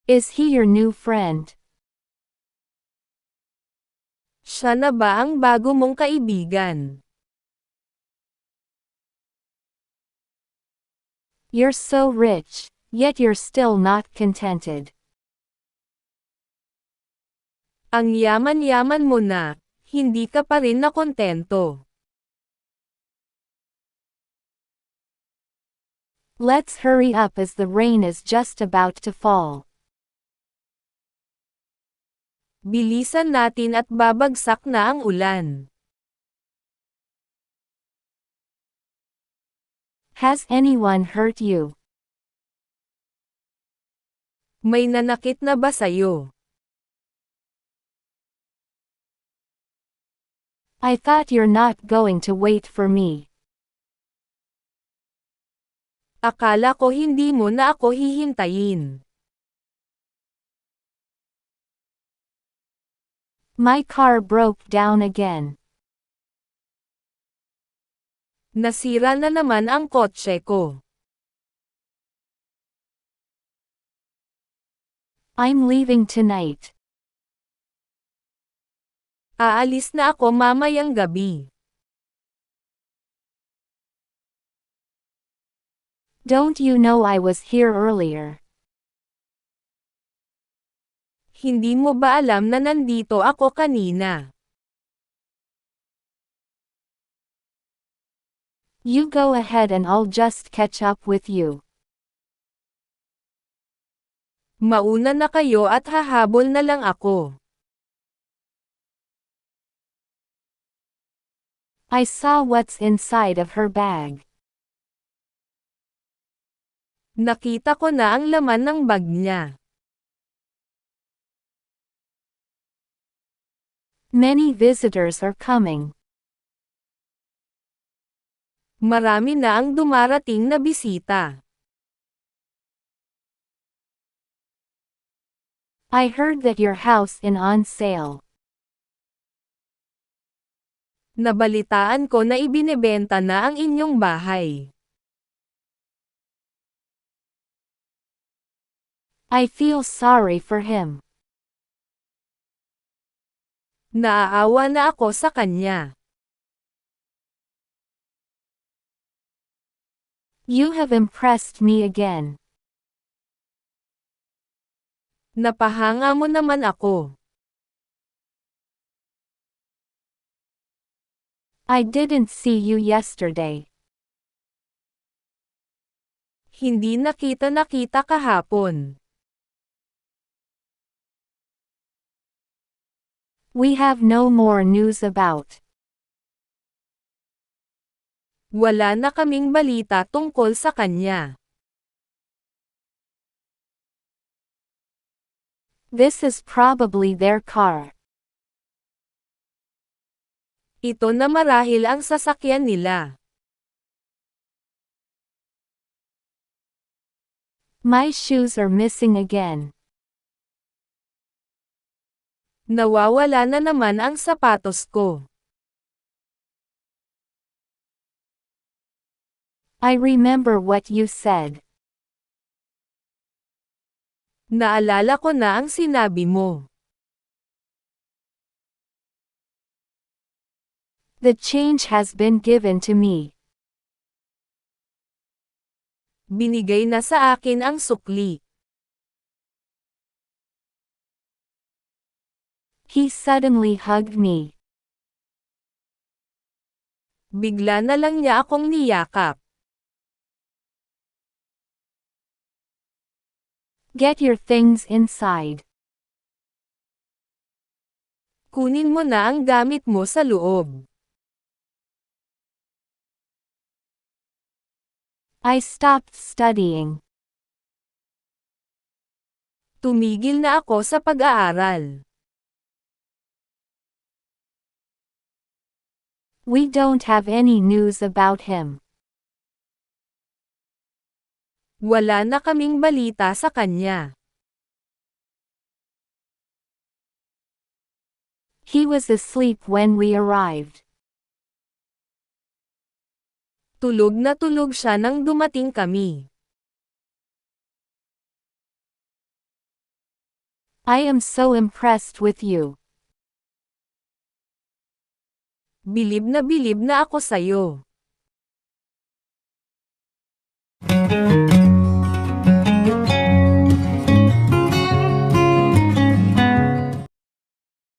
Is he your new friend? Siya na ba ang bago mong kaibigan? You're so rich, yet you're still not contented. Ang yaman-yaman mo na, hindi ka pa rin nakontento. Let's hurry up as the rain is just about to fall. Bilisan natin at babagsak na ang ulan. Has anyone hurt you? May nanakit na ba sa'yo? I thought you're not going to wait for me. Akala ko hindi mo na ako hihintayin. My car broke down again. Nasira na naman ang kotse ko. I'm leaving tonight. Aalis na ako mamayang gabi. Don't you know I was here earlier? Hindi mo ba alam na nandito ako kanina? You go ahead and I'll just catch up with you. Mauna na kayo at hahabol na lang ako. I saw what's inside of her bag. Nakita ko na ang laman ng bag niya. Many visitors are coming. Marami na ang dumarating na bisita. I heard that your house is on sale. Nabalitaan ko na ibinebenta na ang inyong bahay. I feel sorry for him. Naaawa na ako sa kanya. You have impressed me again. Napahanga mo naman ako. I didn't see you yesterday. Hindi nakita kahapon. We have no more news about. Wala na kaming balita tungkol sa kanya. This is probably their car. Ito na marahil ang sasakyan nila. My shoes are missing again. Nawawala na naman ang sapatos ko. I remember what you said. Naalala ko na ang sinabi mo. The change has been given to me. Binigay na sa akin ang sukli. He suddenly hugged me. Bigla na lang niya akong niyakap. Get your things inside. Kunin mo na ang gamit mo sa loob. I stopped studying. Tumigil na ako sa pag-aaral. We don't have any news about him. Wala na kaming balita sa kanya. He was asleep when we arrived. Tulog na tulog siya nang dumating kami. I am so impressed with you. Bilib na ako sa'yo.